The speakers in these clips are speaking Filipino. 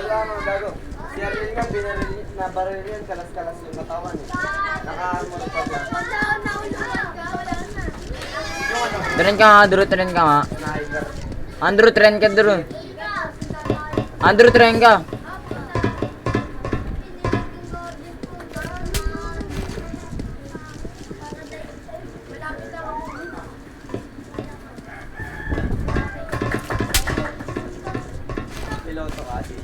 wala nang gago. Si Arlene nga, nabaril yan, kalas-kalas yung katawan eh. Naka-armor pa siya. Tren ka nga, Drew, tren ka nga. Sniper. Andrew, tren ka, Drew. Andrew, tren ka. Piloto ka, Ate.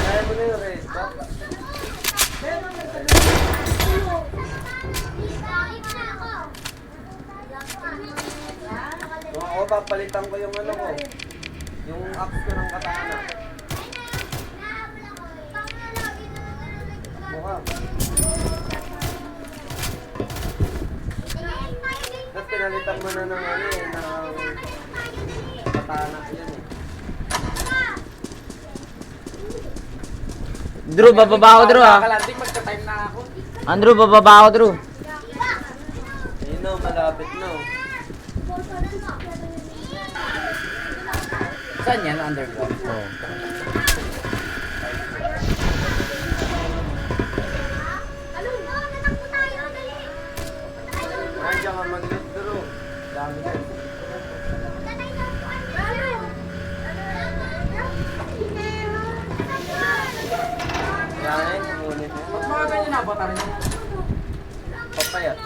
Kaya mo na yung red box. Kung ako papalitan ko yung ano ko, yung axe ko ng katana. Mukha. Tapos pinalitan mo na ng ano eh, ng katana yun eh. Drew, bababa ako, Drew, ha. Kakalanting magka-time na ako. Andrew, bababa ako, Drew. Ayun no, malapit no. Saan yan? Underground? Oh. Nandiyan ka mag-loot bro. Dami yan. Yan, ngunit mo. Mga ganyan na ba tayo? Papayat.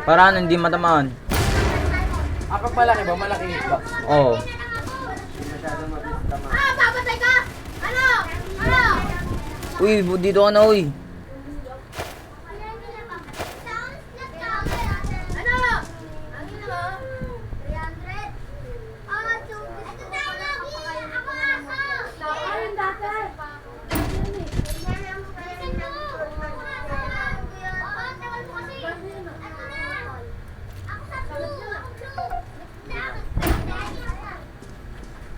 Paraan hindi matamaan. Pag malaki ba? Malaki hitbox. Oo. Hindi masyado mabilis tama. Babasay ka! Ano? Ano? Uy, dito ka na, uy. Ano? Ang ina mo? 300? Ah, chupis. Ito tayo lagi! Ako aso! Ayun dati!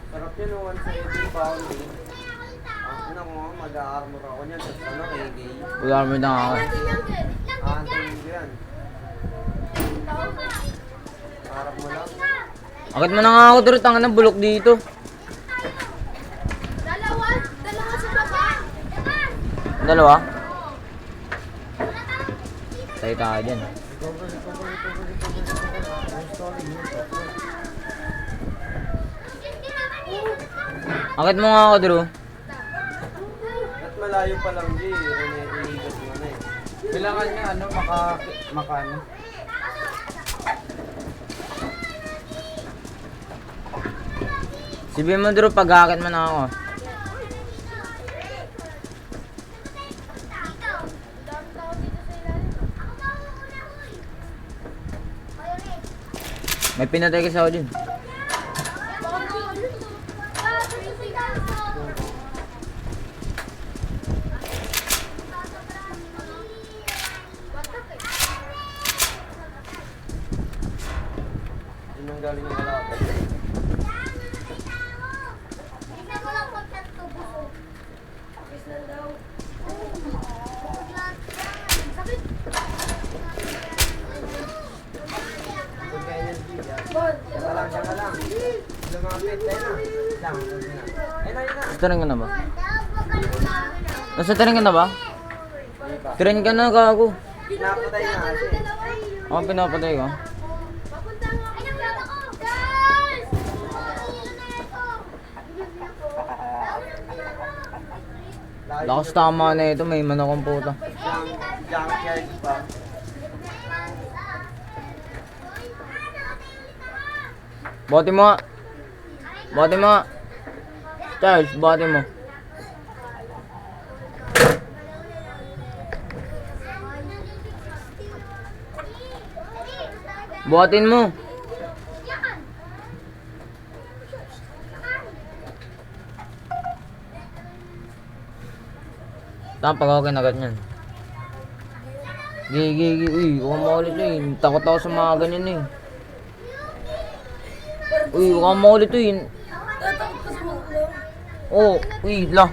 Sarap yun, 170 pound eh. Ang ina ko nga, mag-a-armor ako niyan. Tapos ano, AK. Wala mo na ako. Aantayin ko yan. Harap mo lang. Akit mo na nga ako, Drew. Tangan ng bulok dito. Dalawa sa baba! Dalawa? Tayo tayo dyan. Akit mo nga ako, Drew. At malayo pa lang, G. Iligot mo na eh. Kailangan niya ano, maka ano. Sabihin mo, Drew, pag-akit mo na ako. May pinatay kasi ako dyan. Yun ang galing yung malapit. Kung ganyan, G. Saka lang, saka lang. Lumapit, tayo na. Lang, ayun na. Ayun na, ayun na. Sa tren ka na ba? Nasa tren ka na ba? Di ba? Tren ka na, gago. Napatay na kasi. Ako pinapatay ka. Papunta nga ako. Ay, naglala ko! Guys! Lakas tama na ito, may manakong puta. Junkyard pa. Bote mo nga. Bote mo nga. Charles, bote mo. Buhatin mo. Tama pag ako kinagat niyan. Gigi. Uy, huwag maulit na eh. Takot ako sa mga ganyan eh. Uy, huwag maulit eh. Oh, uy, la.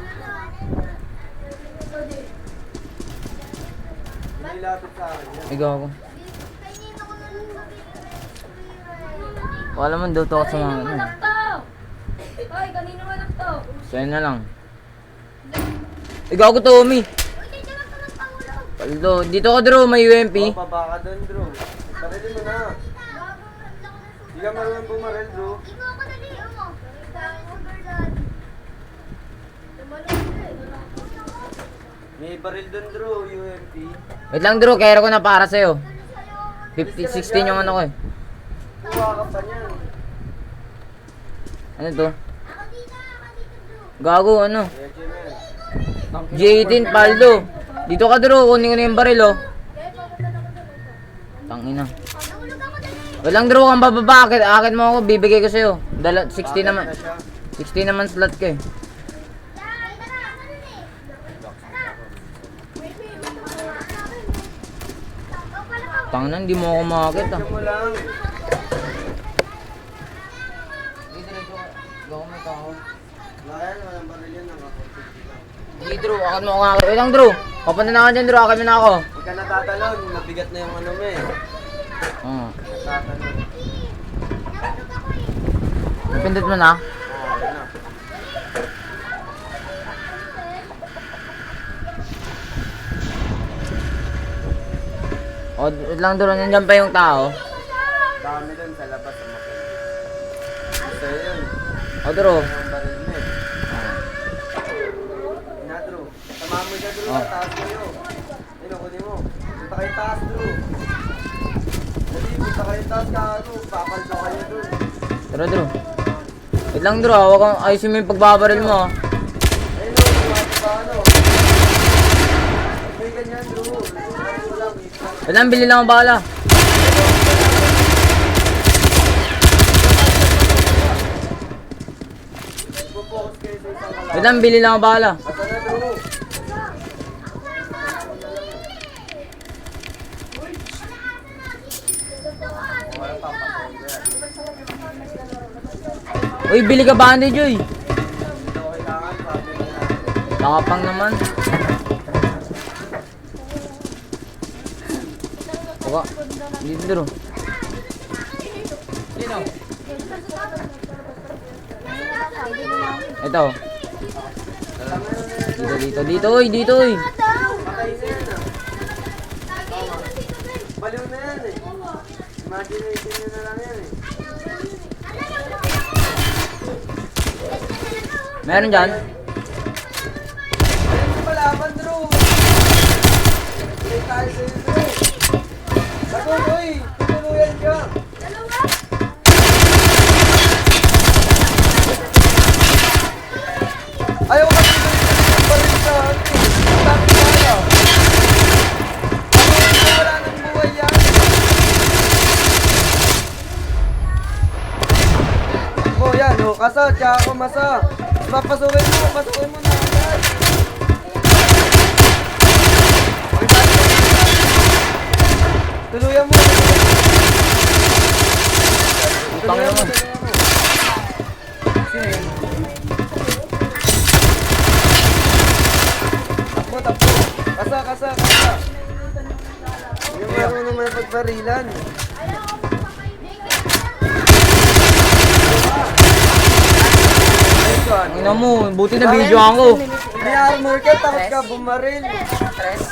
Nilapit sa akin yan. Ikaw ako. Wala man daw to sa mga ano. Anak to! Hoy, kanino anak to? Sa'yo na lang. Ikaw ko to, Umi. Uy, dito lang ka magpahulog. Paldo, dito ka Drew, may UMP. Oh, baba ka doon, Drew. Parilin mo na. Hindi ka marunong bumaril, Drew. Ikaw ko na dito mo. Overload. Tumalong ka eh. May baril doon, Drew, UMP. Wait lang Drew, kaya ko na para sa'yo. 50, 16 yung ano ko eh. Kuha ka pa niyan. Ano to? Ako dito, Drew. Gago, ano? Medyo na. G18, Paldo. Dito ka Drew, kunin ko na yung baril oh. Tangina. Nahulog ako dali. Wait lang Drew, kang bababa. Akit mo ako, bibigay ko sa'yo. 60 naman. Na siya. 60 naman slot ko eh. Tangina, hindi mo ako makakit ah. Medyo mo lang. Wala yan, walang baril yan. Nakakonti lang. Hindi Drew, akit mo ako makakit. Wait lang Drew, papunta na ako dyan Drew, akit mo na ako. Huwag ka natatalon. Mabigat na yung ano mo eh. Oo. Natatalon. Napindot mo na? Oo, yun na. O, wait lang Drew, nandiyan pa yung tao. Dami doon sa labas. Gusto yun. O Drew. Ang baril mo eh. Na, Drew. Tama mo siya, Drew. Oh. Sa taas kayo. Ayun, kunin mo. Punta kayo taas, Drew. Dali, punta kayo taas ka, Drew. Papalto kayo doon. Tara Drew. Wait lang Drew, hawak kang ayusin mo yung pagbabaril mo ah. Ayun, Drew. Kumati ba, ano? May ganyan, Drew. Ano lang, Wait lang, bili lang ang bala. Focus kayo sa isang kalaban. Wait lang, bili lang ang bala. Basta na, Drew. Walang papasok yan. Uy, bili ka bandage uy. Dito kailangan, sabi niya. Nakapang naman. Baka, dito Drew. Sino? Ito. Dito uy, dito uy. Patay na yan ah. Baliw na yan eh. Imagination nyo na lang yan eh. Meron dyan? Ayun yung palaban, Drew. Play tayo sa'yo, Drew. Patuloy! Tutuluyan ka! Ayaw ka dito yung baril sa akin. Ang dami kaya. Wala nang buhay yan. Oh, yan. Oh, kasa. Tsaka ako masa. Papasukin mo na agad. Tuluyan mo. Utang naman. Sino yun? Takbo. Kasa. Yung marunong naman pagparilan. Ina mo, buti na video ako. May armor ka, takot ka bumaril.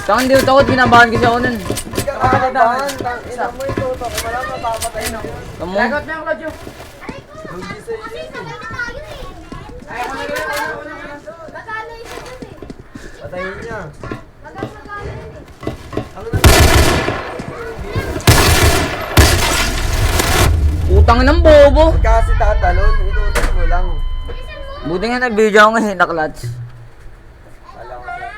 Saka hindi ko takot, binabahan kasi ako nun. Hindi ka kakabahan. Ina mo ito. Wala mapapatay na. Tamo. Lagot na yung Claudio. Hindi sa iyo. Ay, ako na rin. Patayin niya. Ang Utang ng bobo. kasi tatalon, inulit mo lang. Buti nga nag-video ako ngayon, na-clutch. Alam ko siya.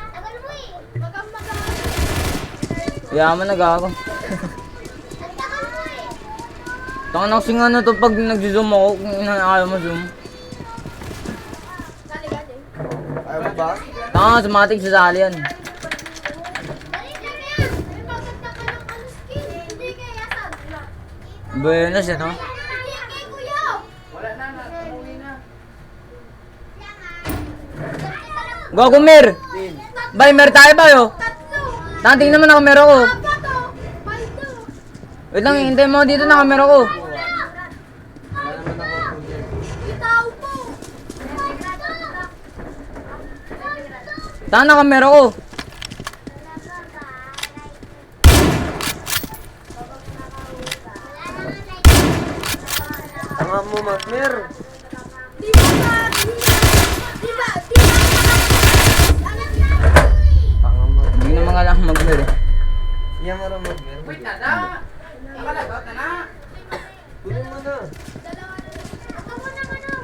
Yaman na gago. Taka na kasing ano to pag nag-zoom ako, kung ayaw mo zoom. Ayaw mo ba? Taka nga, sumatig sa sali yan. Buenas yan, no? Wala na, umuwi na. Gago, Mer! Tin. Bay, Mer tayo ba yo? Tating naman na kamera ko. Wait lang, hintay mo dito na kamera ko. tao po. Tanga na kamera ko. Tanga mo, Matmer. Di ba ba? Di ba? Tanga mo. Hindi na mga lang mag-mer eh. Iyan mo rin, Matmer. Wait na na. Nakalagot na na. Kunin mo na. Ako muna ano?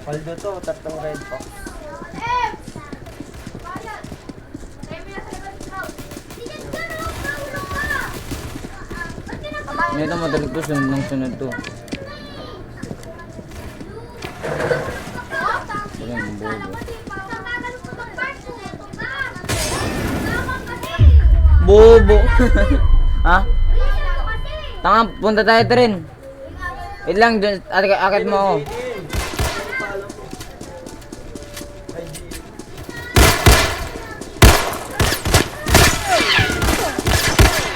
Paldo to, tatlong red box. Eh! Bayad! Tayo mo na sa labas ikaw. Sige ka na! Paulo ka! Ba't ka nagpapalit? Ito madalig to, sunod ng sunod to. Ayan, bobo. Ha? Tanga, punta tayo rin. Wait lang, dun, akit mo ako.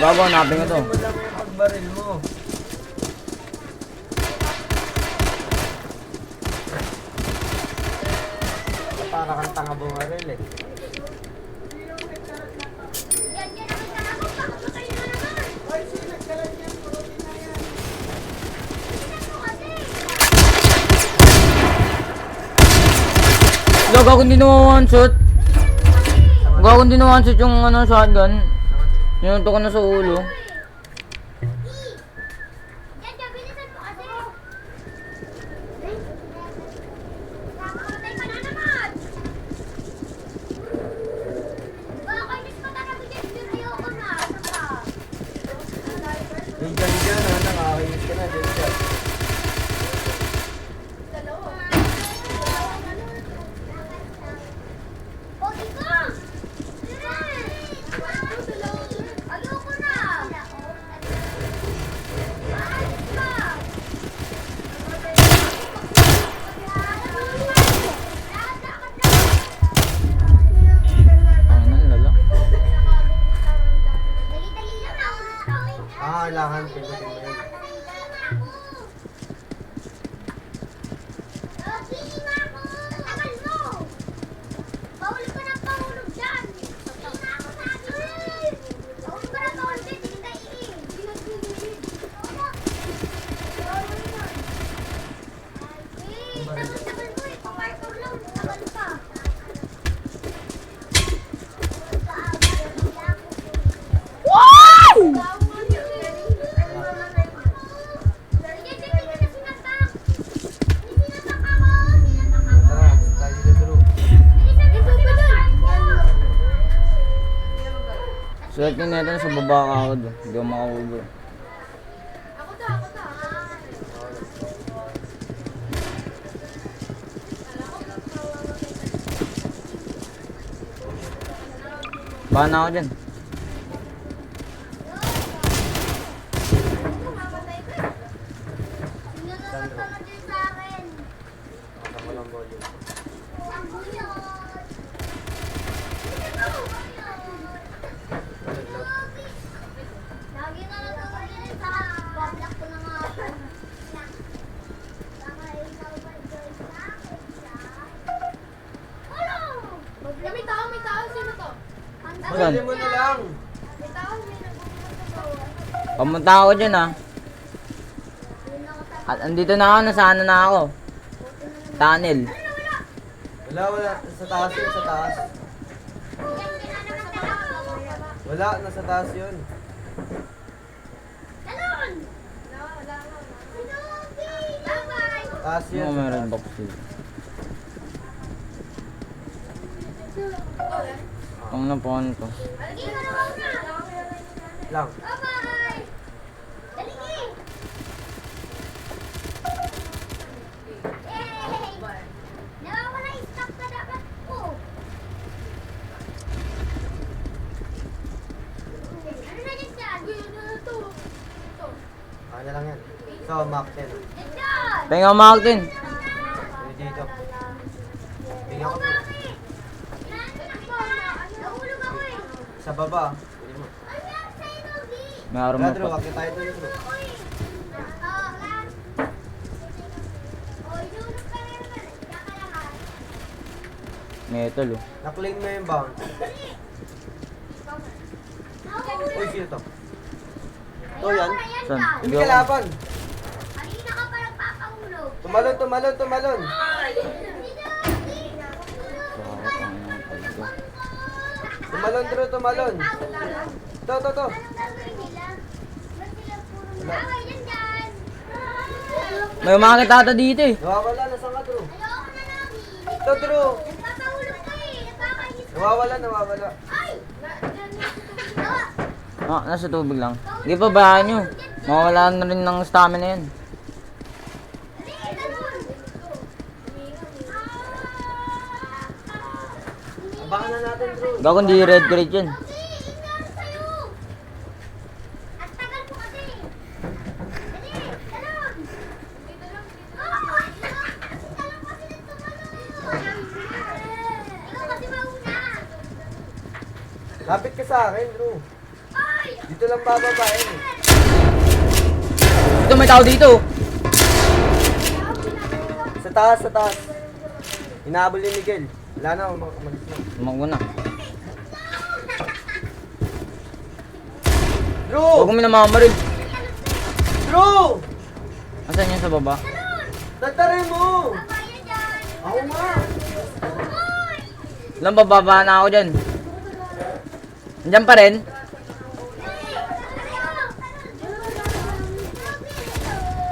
Bago, hanapin ko to. Mo lang yung pagbaril mo. Para kang tanga bumaril eh. Gago kung di na one shot. Gago kung di na one shot yung ano, shotgun. Sinunto ko na sa ulo. Dyan, ha, nakakayos ka na, dyan. Ayoko na! Ano, lala. Dali-dali lang ako. Kailangan pigutin mo yun. Tagal mo! Bawal ka ng pahulog dyan! Bawal ka ng pahulog dyan, hindi ka iin. Tagal mo eh, paparkour lang, tagal ka. Tara, tayo dito, bro. Sulat ko na ito, sa baba ka ako doon. Hindi ako makaubo. Baka na ako dyan. Nakasama ko lang volume. Lagi na lang ako yun sa bablock ko na nga ako. Baka ikaw ba join sa akin siya? Ano? May tao, may tao. Sino to? Saan? Pwede mo na lang. May tao, may nagpupunta sa bawah. Pamunta ako dyan ha. Yun ako sa... At andito na ako, nasaan na ako. Tunnel. Wala. Sa taas yun, sa taas. Wala, nasa taas yun. Talon! Wala. Bye-bye! Taas yun. Ano meron box dito? Ang napuan ko. Lagi ka na wag na! Lang. Bye-bye! Dali eh! Yay! Nawawala yung stock na dapat ko. Ano na dyan dyan? Ano na to? Ano lang yan. So, Mac 10. Dyan! Penga Martin. Pwede dito. Tingnan ko po. Bakit? Nahulog ako eh. Sa baba. Pwede mo. Ano yan sa'yo, Nogi? May araw Tara, Drew, pa. wag na tayo dun, bro. Ako eh. Oh, lan. Oh, inunod ka Metal oh. Na-claim mo yung bounce. Uy, sino to? To yan? Saan? Hindi kalaban. Kanina ka pa nagpapahulog. Tumalon, tumalon, tumalon. Tumalon, Drew, tumalon. To. Anong gagawin nila? Ba't sila puro away yan dyan? May umakit ata dito eh. Nawawala, nasaan ka, Drew? Ayoko na lang. To, Drew. Nagpapahulog ka eh. Nagkakainis ka. Nawawala, nawawala. Ay! Ah, nasa tubig lang. Hindi pa bayan nyo. Mawala na rin ng stamina yan. Abangan na natin, Drew. Gago hindi red crate yan. Ang tagal mo kasi. Dali, talon. Talon kasi nagtumalon. Ikaw kasi mauna. Lapit ka sa akin, Drew. Ay! Dito lang bababain. Ito may tao dito. Sa taas, sa taas. Inaabol ni Miguel. Wala na, umalis na. Tumakbo na. Drew! Huwag mo minamamaril. Drew! Asan yan sa baba? Tatarin mo! Bayan dyan. Ako nga! Ilang bababa na ako dyan. Andyan pa rin.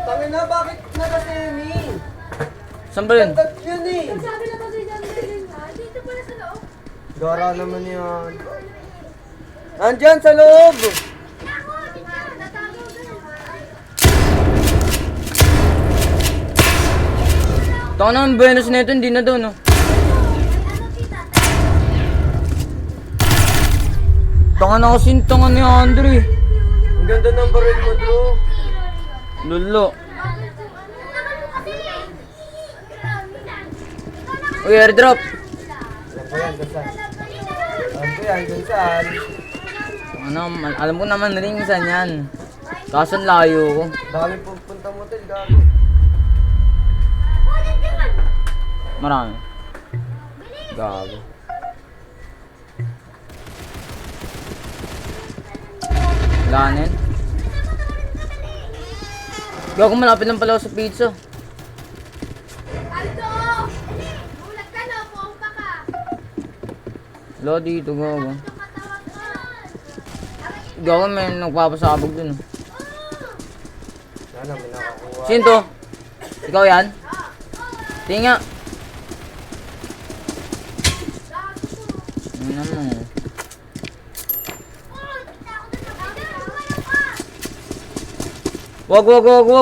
Tangin na, bakit naka-semi? Saan ba yun? Tat yun eh! Sabi na kasi dyan dito pala sa loob. Gara naman yan. Andyan sa loob! Ako, dito. Natago doon. Taka na ang bonus na ito, hindi na daw no. Ano kita? Taka na kasi yung tanga ni Andre. Ang ganda ng baril mo, Drew. Lolo. Naman mo kasi. Uy, airdrop. Alam ko yan, kung saan. Alam ko yan, kung saan. Ano, alam ko naman rin saan yan. Kaso ang layo ko. Dami pupunta mo, Tel, gago. Marami. Gago. Ganin. Gago, malapit lang pala ako sa pizza. Aldo! Bulag ka na, pompa ka. Wala dito, gago. Tumatawag ka. Gago, may nagpapasabog dun. Sana, may nakakuha. Sino to? Ikaw yan? Tinga. Ano mo? Wag.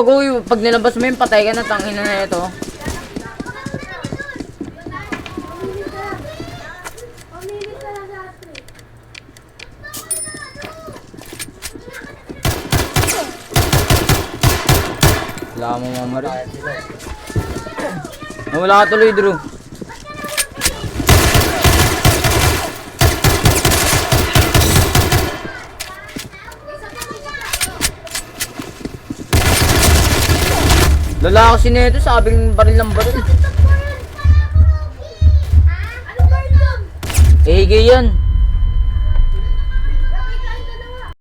Uy, pag nilabas mo yun, patay ka na, tangina na ito. Wala mo mamarin. Nawala ka tuloy, Drew. Lala kasi nito, sabing baril ng baril. Ano ba yun? AG yan.